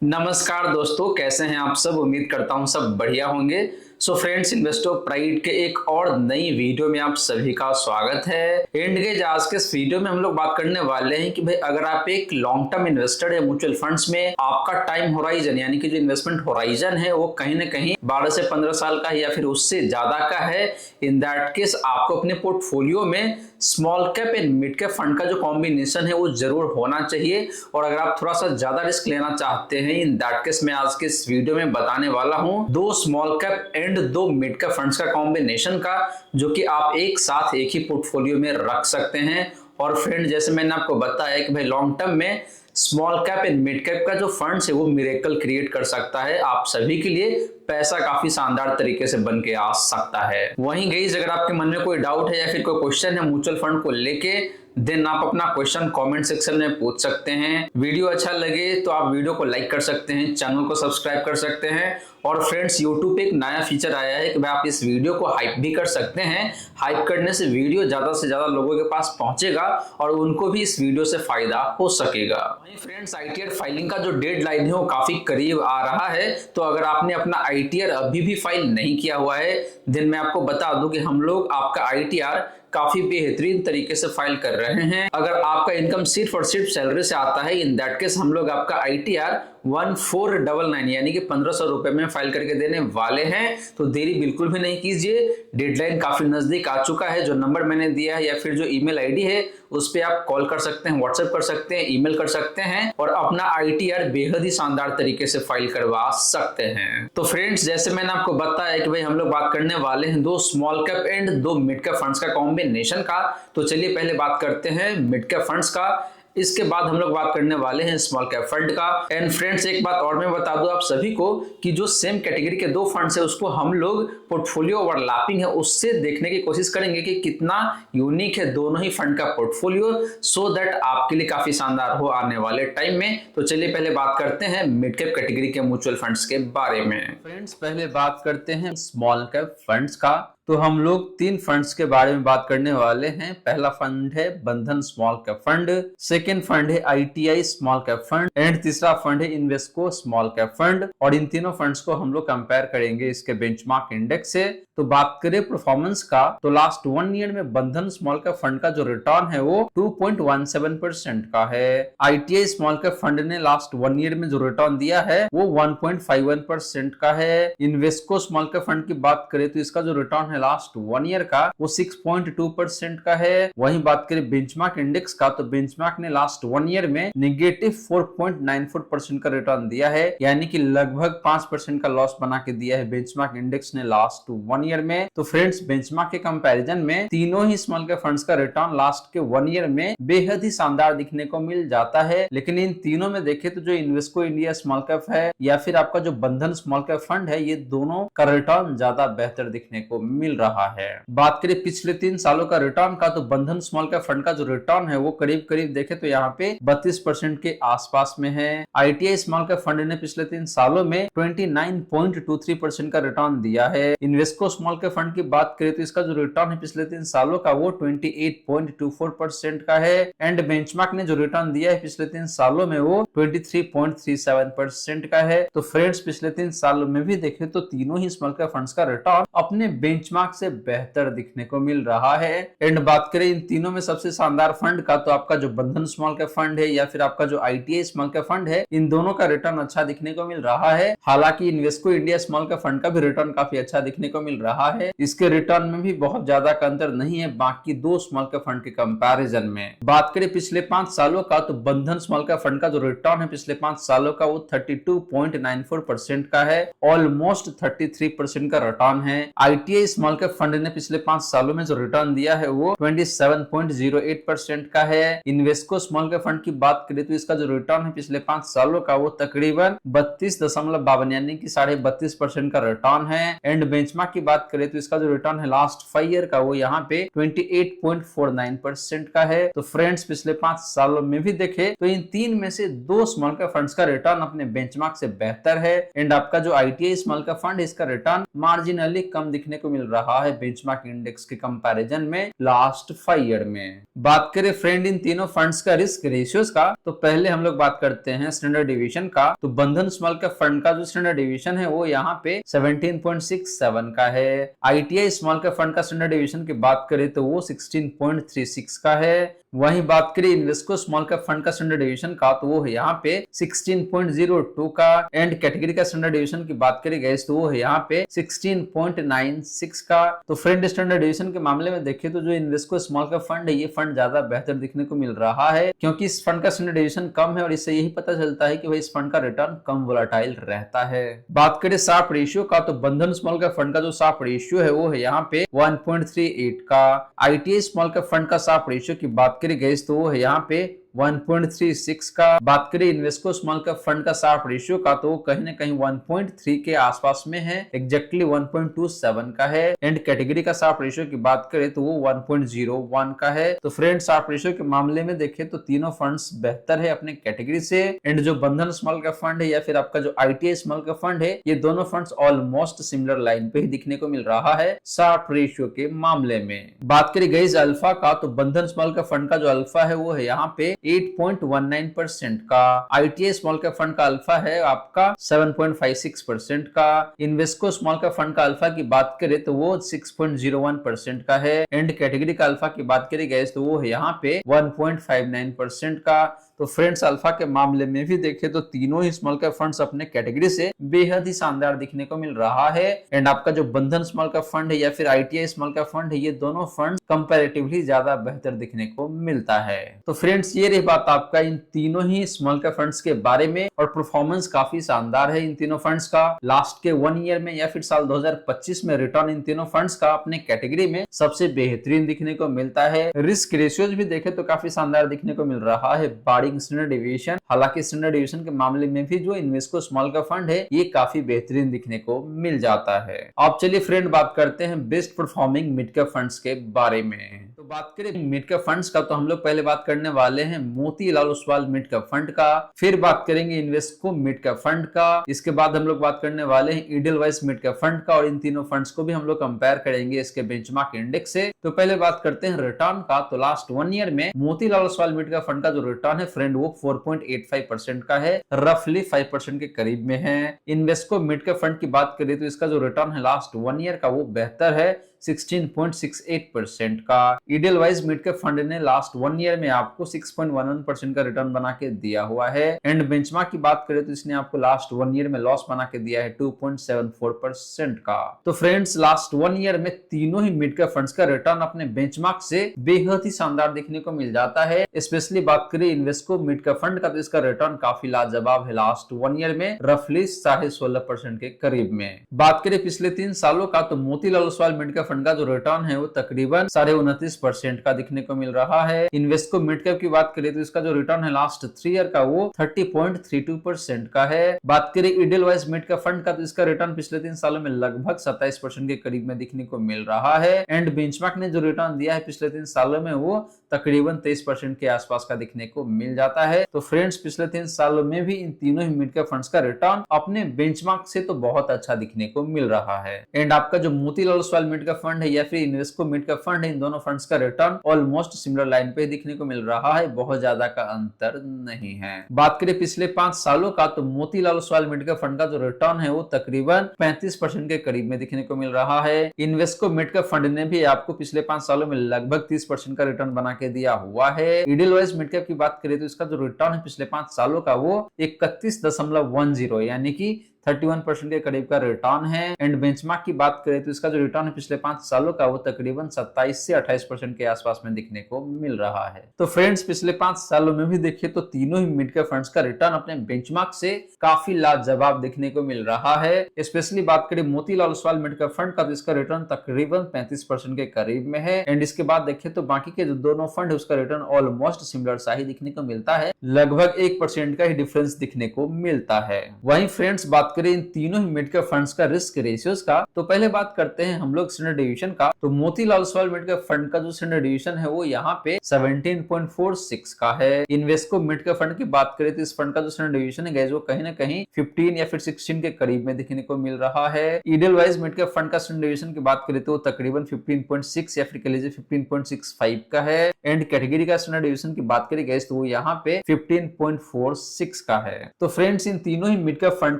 नमस्कार दोस्तों, कैसे हैं आप सब। उम्मीद करता हूं सब बढ़िया होंगे। सो फ्रेंड्स, इन्वेस्टर प्राइड के एक और नई वीडियो में आप सभी का स्वागत है। एंड गेज आज के इस वीडियो में हम लोग बात करने वाले हैं कि भाई अगर आप एक लॉन्ग टर्म इन्वेस्टर है म्यूचुअल फंड्स में, आपका टाइम होराइजन यानी कि जो इन्वेस्टमेंट होराइजन है वो कहीं ना कहीं 12 से 15 साल का है या फिर उससे ज्यादा का है। इन दैट केस आपको अपने पोर्टफोलियो में small cap and mid cap fund का जो कॉम्बिनेशन है वो जरूर होना चाहिए। और अगर आप थोड़ा सा ज्यादा रिस्क लेना चाहते हैं, इन दैट केस मैं आज के इस वीडियो में बताने वाला हूं दो स्मॉल कैप एंड दो मिड कैप फंड्स का कॉम्बिनेशन का, जो कि आप एक साथ एक ही पोर्टफोलियो में रख सकते हैं। और फ्रेंड, जैसे मैंने आपको बताया कि भाई लॉन्ग टर्म में small cap and mid cap का जो फंड्स है वो मिरेकल क्रिएट कर सकता है। आप सभी के लिए पैसा काफी शानदार तरीके से बन के आ सकता है। वहीं गाइस, अगर आपके मन में कोई डाउट है या फिर कोई क्वेश्चन है म्यूचुअल फंड को लेके, देन आप अपना क्वेश्चन कमेंट सेक्शन में पूछ सकते हैं। वीडियो अच्छा लगे तो आप वीडियो को लाइक कर सकते हैं, चैनल को सब्सक्राइब कर सकते हैं। और फ्रेंड्स, यूट्यूब पे एक नया फीचर आया है कि भाई आप इस वीडियो को हाइप भी कर सकते हैं। हाइप करने से वीडियो ज्यादा से ज्यादा लोगों के पास पहुंचेगा और उनको भी इस वीडियो से फायदा हो सकेगा। वहीं फ्रेंड्स, आईटीआर फाइलिंग का जो डेडलाइन है वो काफी करीब आ रहा है। तो अगर आपने अपना आईटीआर अभी भी फाइल नहीं किया हुआ है, देन मैं आपको बता दूं कि हम लोग आपका आईटीआर काफी बेहतरीन तरीके से फाइल कर रहे हैं। अगर आपका इनकम सिर्फ और सिर्फ सैलरी से आता है, इन दैट केस हम लोग आपका आईटीआर 1499 यानी कि 1500 रुपए में फाइल करके देने वाले हैं। तो देरी बिल्कुल भी नहीं कीजिए, डेडलाइन काफी नजदीक आ चुका है। जो नंबर मैंने दिया है या फिर जो ईमेल आईडी है उस पे आप कॉल कर सकते हैं, व्हाट्सएप कर सकते हैं, ईमेल कर सकते हैं और अपना आईटीआर बेहद ही शानदार तरीके से फाइल करवा सकते हैं। तो फ्रेंड्स, जैसे मैंने आपको बताया कि भाई हम लोग बात करने वाले हैं दो स्मॉल कैप एंड दो मिड कैप फंड्स का कॉम्बिनेशन का। तो चलिए पहले बात करते हैं मिड कैप फंड्स का, इसके बाद हम लोग बात करने वाले हैं स्मॉल कैप फंड का। एंड फ्रेंड्स, एक बात और मैं बता दूं आप सभी को कि जो सेम कैटेगरी के दो फंड्स है उसको हम लोग पोर्टफोलियो ओवरलैपिंग है उससे देखने की कोशिश करेंगे कि कितना यूनिक है दोनों ही फंड का पोर्टफोलियो, सो दैट आपके लिए काफी शानदार हो आने वाले टाइम में। तो चलिए पहले बात करते हैं मिड कैप कैटेगरी के म्यूचुअल फंड्स के बारे में। फ्रेंड्स, पहले बात करते हैं स्मॉल कैप फंड्स का। तो हम लोग तीन फंड्स के बारे में बात करने वाले हैं। पहला फंड है Bandhan small cap fund, second fund है ITI small cap fund and तीसरा फंड है इन्वेस्को स्मॉल कैप फंड। और इन तीनों फंड्स को हम लोग कंपेयर करेंगे इसके बेंचमार्क इंडेक्स से। तो बात करें परफॉर्मेंस का, तो लास्ट 1 ईयर में बंधन स्मॉल कैप फंड का जो रिटर्न है वो 2.17% का है। आईटीआई स्मॉल कैप फंड ने लास्ट 1 ईयर में जो रिटर्न दिया है वो 1.51% का है। इन्वेस्को स्मॉल कैप फंड की बात करें तो इसका जो रिटर्न लास्ट 1 ईयर का वो 6.2% का है। वहीं बात करें बेंचमार्क इंडेक्स का, तो बेंचमार्क ने लास्ट 1 ईयर में नेगेटिव 4.94% का रिटर्न दिया है, यानी कि लगभग 5% का लॉस बना के दिया है बेंचमार्क इंडेक्स ने लास्ट 1 ईयर में। तो फ्रेंड्स, बेंचमार्क के कंपैरिजन में तीनों ही स्मॉल कैप फंड्स का रिटर्न लास्ट के 1 ईयर में बेहद ही शानदार दिखने को मिल जाता है। लेकिन इन तीनों में देखें तो जो इन्वेस्को इंडिया स्मॉल कैप है या फिर आपका जो बंधन स्मॉल कैप फंड है, ये दोनों का रिटर्न ज्यादा बेहतर दिखने को मिल रहा है। बात करें पिछले 3 सालों का रिटर्न का, तो बंधन स्मॉल कैप फंड का जो रिटर्न है वो करीब करीब देखे तो यहाँ पे 32% के आसपास में है। आईटीआई स्मॉल कैप फंड ने पिछले 3 सालों में 29.23% का रिटर्न दिया है। इन्वेस्को स्मॉल कैप फंड की बात करें तो इसका जो रिटर्न है पिछले 3 सालों का वो 28.24% का है। एंड बेंचमार्क ने जो रिटर्न दिया है पिछले 3 सालों में वो 23.37% का है। तो फ्रेंड्स, पिछले 3 सालों में भी देखे तो तीनों ही स्मॉल कैप फंड्स का रिटर्न अपने बेंचमार्क से बेहतर दिखने को मिल रहा है। एंड बात करें इन तीनों में सबसे शानदार फंड का, तो आपका जो बंधन स्मॉल कैप फंड है या फिर आपका जो आईटीआई स्मॉल कैप फंड है, इन दोनों का रिटर्न अच्छा दिखने को मिल रहा है। हालांकि Invesco India small cap fund का भी रिटर्न काफी अच्छा दिखने को मिल रहा है। इसके रिटर्न में भी बहुत ज्यादा का अंतर नहीं है बाकी दो स्मॉल कैप फंड के कंपैरिजन में। बात करें पिछले 5 सालों का, तो बंधन स्मॉल कैप फंड का जो रिटर्न है पिछले 5 सालों का वो 32.94% का है, ऑलमोस्ट 33% का रिटर्न है। आईटीआई स्मॉल कैप फंड ने पिछले 5 सालों में जो रिटर्न दिया है वो 27.08% का है। इन्वेस्को स्मॉल कैप फंड की बात करें तो इसका जो रिटर्न है पिछले 5 सालों का वो तकरीबन 32.52 यानी कि 32.5% का रिटर्न है। एंड बेंचमार्क की बात करें तो इसका जो रिटर्न है लास्ट 5 ईयर का वो यहाँ पे 28.49% का है। तो फ्रेंड्स, पिछले 5 सालों में भी देखे तो इन तीन में से दो स्मॉल कैप फंड्स का रिटर्न अपने बेंचमार्क से बेहतर है। एंड आपका जो आईटीआई स्मॉल कैप फंड है इसका रिटर्न मार्जिनली कम दिखने को मिल रहा है बेंचमार्क इंडेक्स के कंपैरिजन में लास्ट 5 ईयर में। बात करें फ्रेंड इन तीनों फंड्स का रिस्क रेशियोज का, तो पहले हम लोग बात करते हैं स्टैंडर्ड डिवीजन का। तो बंधन स्मॉल कैप फंड का जो स्टैंडर्ड डिवीजन है वो यहाँ पे 17.67 का है। ITI स्मॉल कैप फंड का स्टैंडर्ड डिवीजन की बात करें तो वो 16.36 का है। वहीं बात करें इन्वेस्को स्मॉल कैप फंड का स्टैंडर्ड डिवीजन का, तो वो है यहाँ पे 16.02 का। एंड कैटेगरी का स्टैंडर्ड डिवीजन की बात करी गई तो वो है यहाँ पे 16.96 का। तो फ्रेंड स्टैंडर्ड डिवीजन के मामले में देखें तो जो इन्वेस्को स्मॉल कैप फंड है ये फंड ज्यादा बेहतर दिखने को मिल रहा है, क्योंकि इस फंड का स्टैंडर्ड डिवीजन कम है और इससे यही पता चलता है कि भाई इस फंड का रिटर्न कम वोलेटाइल रहता है। बात करें शार्प रेशियो का, तो बंधन स्मॉल कैप फंड का जो शार्प रेशियो है वो है यहाँ पे 1.38 का। ITI स्मॉल कैप फंड का शार्प रेशियो की बात करी गई तो वो है यहाँ पे 1.36 का। बात करें इन्वेस्को स्मॉल कैप फंड का शार्प रेशियो का, तो वो कहीं ना कहीं 1.3 के आसपास में है, एग्जैक्टली 1.27 का है। एंड कैटेगरी का शार्प रेशियो की बात करें तो वो 1.01 का है। तो फ्रेंड शार्प रेशियो के मामले में देखें तो तीनों फंड्स बेहतर है अपने कैटेगरी से। एंड जो बंधन स्मॉल कैप फंड है या फिर आपका जो ITI स्मॉल कैप फंड है, ये दोनों फंड्स ऑलमोस्ट सिमिलर लाइन पे ही दिखने को मिल रहा है शार्प रेशियो के मामले में। बात करी गई अल्फा का, तो बंधन स्मॉल कैप फंड का जो अल्फा है वो है यहाँ पे 8.19% का। ITI स्मॉल कैप फंड का अल्फा है आपका 7.56% का। इन्वेस्को स्मॉल कैप फंड का अल्फा की बात करें तो वो 6.01% का है। एंड कैटेगरी का अल्फा की बात करी गई तो वो है यहाँ पे 1.59% का। तो फ्रेंड्स अल्फा के मामले में भी देखें तो तीनों ही स्मॉल कैप फंड्स अपने कैटेगरी से बेहद ही शानदार दिखने को मिल रहा है। एंड आपका जो बंधन स्मॉल कैप फंड है या फिर ITI स्मॉल कैप फंड है, ये दोनों फंड्स कंपैरेटिवली ज्यादा बेहतर दिखने को मिलता है। तो फ्रेंड्स ये रही बात आपका इन तीनों ही स्मॉल कैप फंड्स के बारे में, और परफॉर्मेंस काफी शानदार है इन तीनों फंड्स का। लास्ट के 1 ईयर में या फिर साल 2025 में रिटर्न इन तीनों फंड्स का अपने कैटेगरी में सबसे बेहतरीन दिखने को मिलता है। रिस्क रेशियोज भी देखे तो काफी शानदार दिखने को मिल रहा है स्टैंडर्ड डिवीजन। हालांकि स्टैंडर्ड डिवीजन के मामले में भी जो इन्वेस्को स्मॉल कैप फंड है ये काफी बेहतरीन दिखने को मिल जाता है। अब चलिए फ्रेंड बात करते हैं best performing mid cap funds के बारे में। तो बात करें मिड कैप फंड्स का, तो हम लोग पहले बात करने वाले हैं Motilal Oswal mid cap fund का, फिर बात करेंगे इन्वेस्को मिड कैप फंड का, इसके बाद हम लोग बात करने वाले हैं इडलवाइस मिड कैप फंड का, और इन तीनों फंड्स को भी हम लोग कंपेयर करेंगे इसके बेंचमार्क इंडेक्स से। तो पहले बात करते हैं रिटर्न का, तो लास्ट 1 ईयर में Motilal Oswal mid cap fund का जो रिटर्न है फ्रेंड वो 4.85% का है, रफली 5% के करीब में है। इन्वेस्को मिड कैप फंड की बात करें तो इसका जो रिटर्न है लास्ट 1 ईयर का वो बेहतर है, 16.68% का। इडलवाइस मिड कैप फंड ने लास्ट 1 ईयर में आपको 6.11% का रिटर्न बना के दिया हुआ है। एंड बेंचमार्क की बात करें तो इसने आपको लास्ट 1 ईयर में लॉस बना के दिया है 2.74% का। तो फ्रेंड्स लास्ट 1 ईयर में तीनों ही मिड कैप फंड्स का रिटर्न अपने बेंचमार्क से बेहद ही शानदार देखने को मिल जाता है। स्पेशली बात करें इन्वेस्को मिड कैप फंड का, तो इसका रिटर्न काफी लाजवाब है लास्ट 1 ईयर में, रफली 16.5% के करीब में। बात करें पिछले 3 सालों का, तो Motilal Oswal mid cap fund का जो रिटर्न है वो तकरीबन 29.5% का दिखने को मिल रहा है। इन्वेस्को मिड कैप की बात करें तो इसका जो रिटर्न है लास्ट 3 ईयर का वो 30.32% का है। बात करें इडलवाइस मिड कैप फंड का, तो इसका रिटर्न पिछले 3 सालों में लगभग 27% के करीब में दिखने को मिल रहा है। एंड बेंचमार्क ने जो रिटर्न दिया है पिछले 3 सालों में वो तकरीबन 23% के आसपास का दिखने को मिल जाता है। तो फ्रेंड्स पिछले 3 सालों में भी इन तीनों ही मिड कैप फंड्स का रिटर्न अपने बेंचमार्क से तो बहुत अच्छा दिखने को मिल रहा है। एंड आपका जो Motilal Oswal mid cap fund है या फिर इन्वेस्को मिड कैप फंड है, इन दोनों फंड्स का रिटर्न ऑलमोस्ट सिमिलर लाइन पे दिखने को मिल रहा है, बहुत ज्यादा का अंतर नहीं है। बात करें पिछले 5 सालों का, तो Motilal Oswal mid cap fund का जो रिटर्न है वो तकरीबन 35% के करीब में दिखने को मिल रहा है। इन्वेस्को मिड कैप फंड ने भी आपको पिछले 5 सालों में लगभग 30% का रिटर्न बना के दिया हुआ है। इडलवाइस मिड कैप की बात करें तो इसका जो रिटर्न है पिछले 5 सालों का वो 31.10 यानी कि 31% के करीब का रिटर्न है। एंड बेंचमार्क की बात करें तो इसका जो रिटर्न है पिछले 5 सालों का वो तकरीबन 27 से 28% के आसपास में दिखने को मिल रहा है। तो फ्रेंड्स पिछले 5 सालों में भी देखिए तो तीनों ही मिड कैप फंड्स का रिटर्न अपने बेंचमार्क से काफी लाजवाब दिखने को मिल रहा है। स्पेशली बात करें Motilal Oswal mid cap fund का, तो इसका रिटर्न तकरीबन 35% के करीब में है। एंड इसके बाद देखिए तो बाकी के जो दोनों फंड है उसका रिटर्न ऑलमोस्ट सिमिलर सा ही दिखने को मिलता है, लगभग 1% का ही डिफरेंस दिखने को मिलता है। वहीं फ्रेंड्स बात करें इन तीनों ही मिड कैप फंड्स का रिस्क रेशियोज का, तो पहले बात करते हैं हम लोग स्टैंडर्ड डिवीजन का। तो Motilal Oswal mid cap fund का जो स्टैंडर्ड डिवीजन है वो यहाँ पे 17.46 का है। इन्वेस्को मिड कैप फंड की बात करें तो इस फंड का जो स्टैंडर्ड डिवीजन है गाइस वो कहीं ना कहीं 15 या फिर 16 के करीब में देखने को मिल रहा है। ईडलवाइज मिड कैप फंड का स्टैंडर्ड डिवीजन की बात करें तो तकरीबन 15.6 या फिर कह लीजिए 15.65 का है। एंड कैटेगरी का स्टैंडर्ड डिवीजन की बात करें गाइस तो वो यहाँ पे 15.46 का है। तो फ्रेंड्स इन तीनों ही मिड कैप फंड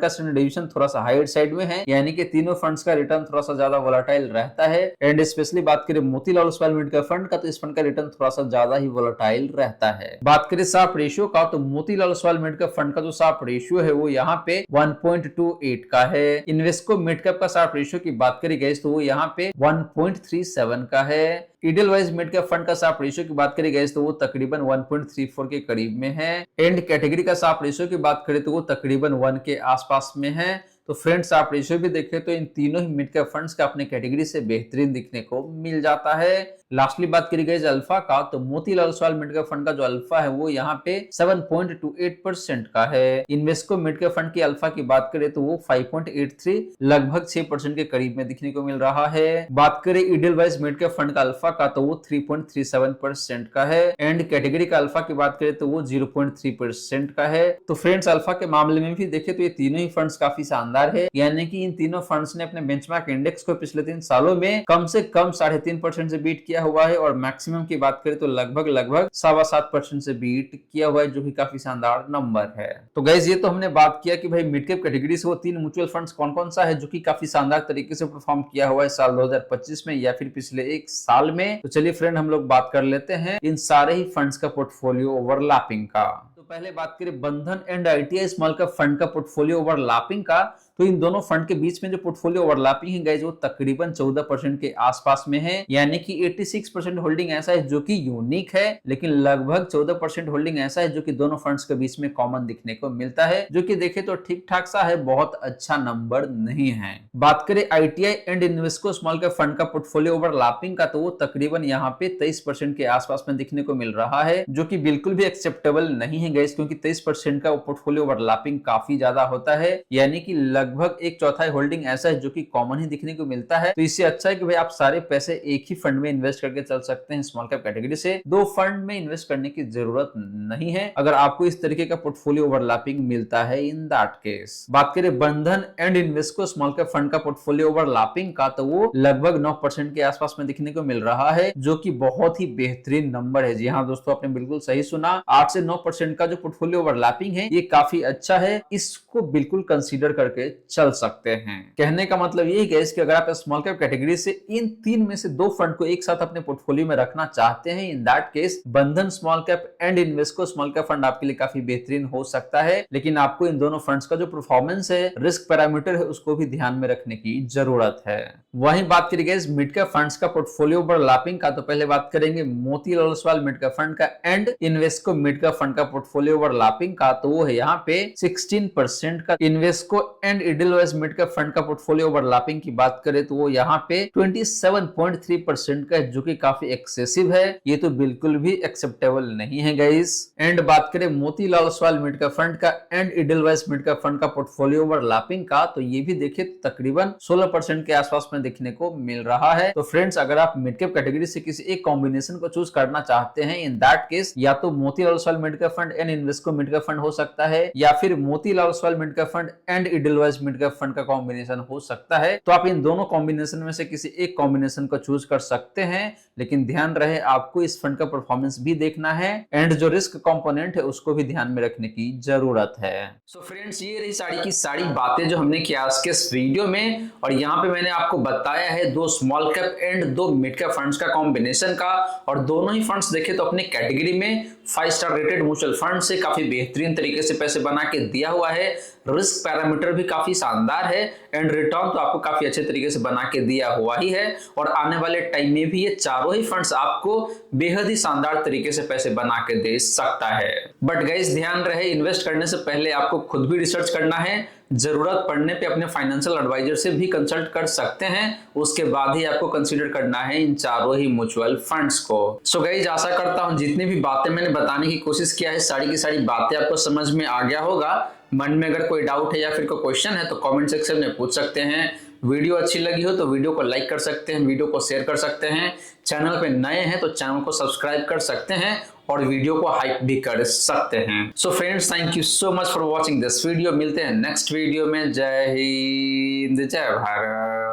का स्टैंडर्ड डिवीजन थोड़ा सा हायर साइड में है, यानी कि तीनों फंड्स का रिटर्न थोड़ा सा ज्यादा वोलेटाइल रहता है। एंड स्पेशली बात करें Motilal Oswal mid cap fund का, तो इस फंड का रिटर्न थोड़ा सा ज्यादा ही वोलेटाइल रहता है। बात करें शार्प रेशियो का, तो Motilal Oswal mid cap fund का जो शार्प रेशियो है वो यहाँ पे 1.28 का है। इन्वेस्को मिड कैप का शार्प रेशियो की बात करी गई तो वो यहाँ पे 1.37 का है। ईडलवाइज मिड कैप फंड का शार्प रेशियो की बात करी गई तो वो तकरीबन 1.34 के करीब में है। एंड कैटेगरी का शार्प रेशियो की बात करें तो वो तकरीबन 1 के आसपास में है। तो फ्रेंड्स आप रेशियो भी देखें तो इन तीनों ही मिड कैप फंड्स का अपने कैटेगरी से बेहतरीन दिखने को मिल जाता है। लास्टली बात करी गई अल्फा का, तो Motilal Oswal mid cap fund का जो अल्फा है वो यहाँ पे 7.28% का है। इन्वेस्को मिड कैप फंड की अल्फा की बात करें तो वो 5.83 लगभग 6% के करीब में दिखने को मिल रहा है। बात करें ईडलवाइज मिड कैप फंड का अल्फा का, तो वो 3.37% का है। एंड कैटेगरी का अल्फा की बात करें तो वो 0.3% का है। तो फ्रेंड्स अल्फा के मामले में भी देखें तो ये तीनों ही फंड्स काफी शानदार है, यानी कि इन तीनों फंड्स ने अपने बेंचमार्क इंडेक्स को पिछले 3 सालों में कम से कम 3.5% से बीट किया हुआ है और मैक्सिमम की बात करें तो लगभग 7.25% से बीट किया हुआ है, जो कि काफी शानदार नंबर है। तो गाइस ये तो हमने बात किया कि भाई मिड कैप कैटेगरी से वो 3 म्यूचुअल फंड्स कौन कौन सा है जो कि काफी शानदार तरीके से परफॉर्म किया हुआ है साल 2025 में या फिर पिछले 1 साल में। तो चलिए फ्रेंड हम लोग बात कर लेते हैं इन सारे ही फंड्स का पोर्टफोलियो ओवरलैपिंग का। तो पहले बात करें बंधन and ITI small cap fund का पोर्टफोलियो ओवरलैपिंग का, तो इन दोनों फंड के बीच में जो पोर्टफोलियो ओवरलैपिंग है गाइस वो तकरीबन 14% के आसपास में है, यानी कि 86% होल्डिंग ऐसा है जो कि यूनिक है, लेकिन लगभग 14% होल्डिंग ऐसा है जो कि दोनों फंड्स के बीच में कॉमन दिखने को मिलता है, जो कि देखे तो ठीक ठाक सा है, बहुत अच्छा नंबर नहीं है। बात करें ITI and Invesco small cap fund का पोर्टफोलियो ओवरलैपिंग का, तो वो तकरीबन यहाँ पे 23% के आसपास में दिखने को मिल रहा है, जो कि बिल्कुल भी एक्सेप्टेबल नहीं है गाइस, क्योंकि 23% का पोर्टफोलियो ओवरलैपिंग काफी ज्यादा होता है, यानी कि लगभग 1/4 होल्डिंग ऐसा है जो कि कॉमन ही दिखने को मिलता है। तो इससे अच्छा है कि भाई आप सारे पैसे एक ही फंड में इन्वेस्ट करके चल सकते हैं स्मॉल कैप कैटेगरी से, 2 फंड में इन्वेस्ट करने की जरूरत नहीं है अगर आपको इस तरीके का पोर्टफोलियो ओवरलैपिंग मिलता है इन दैट केस। बात करें बंधन and Invesco small cap fund का पोर्टफोलियो ओवरलैपिंग का, तो वो लगभग 9% के आसपास में दिखने को मिल रहा है, जो कि बहुत ही बेहतरीन नंबर है। जी हाँ दोस्तों, आपने बिल्कुल सही सुना, 8 से 9% का जो पोर्टफोलियो ओवरलैपिंग है ये काफी अच्छा है, इसको बिल्कुल कंसीडर करके चल सकते हैं। कहने का मतलब ये है कि अगर आप स्मॉल कैप कैटेगरी से इन 3 में से 2 फंड को एक साथ अपने पोर्टफोलियो में रखना चाहते हैं, इन दैट केस बंधन small cap and Invesco small cap fund आपके लिए काफी बेहतरीन हो सकता है, लेकिन आपको इन दोनों फंड्स का जो परफॉर्मेंस है, रिस्क पैरामीटर है, उसको भी ध्यान में रखने की जरूरत है। वहीं बात करेंगे मिड कैप फंड्स का पोर्टफोलियो ओवरलैपिंग का, तो पहले बात करेंगे Motilal Oswal mid cap fund का and Invesco mid cap fund का पोर्टफोलियो ओवरलैपिंग का, तो वो है यहाँ पे 16% का। Invesco and Edelweiss mid cap fund का पोर्टफोलियो ओवरलैपिंग की बात करें तो वो यहाँ पे 27.3% का है, जो कि काफी एक्सेसिव है, ये तो बिल्कुल भी एक्सेप्टेबल नहीं है गाइस। एंड बात करें Motilal Oswal mid cap fund का and Edelweiss mid cap fund का पोर्टफोलियो ओवरलैपिंग का, तो ये भी देखे तो तकरीबन 16% के आसपास में देखने को मिल रहा है। तो फ्रेंड्स अगर आप मिड कैप कैटेगरी से किसी एक कॉम्बिनेशन को चूज करना चाहते हैं, इन दैट केस या तो Motilal Oswal mid cap fund and Invesco mid cap fund हो सकता है, या फिर Motilal Oswal mid cap fund and Edelweiss mid cap fund का कॉम्बिनेशन हो सकता है। तो आप इन दोनों कॉम्बिनेशन में से किसी एक कॉम्बिनेशन को चूज कर सकते हैं, लेकिन ध्यान रहे आपको इस फंड का परफॉर्मेंस भी देखना है एंड जो रिस्क कंपोनेंट है उसको भी ध्यान में रखने की जरूरत है। सो फ्रेंड्स ये रही सारी की सारी बातें जो हमने किया आज के इस वीडियो में, और यहाँ पे मैंने आपको बताया है 2 small cap and 2 mid cap funds का कॉम्बिनेशन का, और दोनों ही फंड्स देखे तो अपने कैटेगरी में 5 स्टार रेटेड म्यूचुअल फंड से काफी बेहतरीन तरीके से पैसे बना के दिया हुआ है, रिस्क पैरामीटर भी काफी शानदार है एंड रिटर्न तो आपको काफी अच्छे तरीके से बना के दिया हुआ ही है, और आने वाले टाइम में भी ये चारों ही फंड्स आपको बेहद ही शानदार तरीके से पैसे बना के दे सकता है। बट गाइस ध्यान रहे, इन्वेस्ट करने से पहले आपको खुद भी रिसर्च करना है, जरूरत पड़ने पे अपने फाइनेंशियल एडवाइजर से भी कंसल्ट कर सकते हैं, उसके बाद ही आपको कंसीडर करना है इन चारों ही म्यूचुअल फंड्स को। सो गाइस आशा करता हूं जितनी भी बातें मैंने बताने की कोशिश किया है सारी की सारी बातें आपको समझ में आ गया होगा। मन में अगर कोई डाउट है या फिर कोई क्वेश्चन है तो कमेंट सेक्शन में पूछ सकते हैं। वीडियो अच्छी लगी हो तो वीडियो को लाइक कर सकते हैं, वीडियो को शेयर कर सकते हैं, चैनल पे नए हैं तो चैनल को सब्सक्राइब कर सकते हैं और वीडियो को हाइप भी कर सकते हैं। So friends, thank you so much for watching this video. मिलते हैं नेक्स्ट वीडियो में। जय हिंद, जय भारत।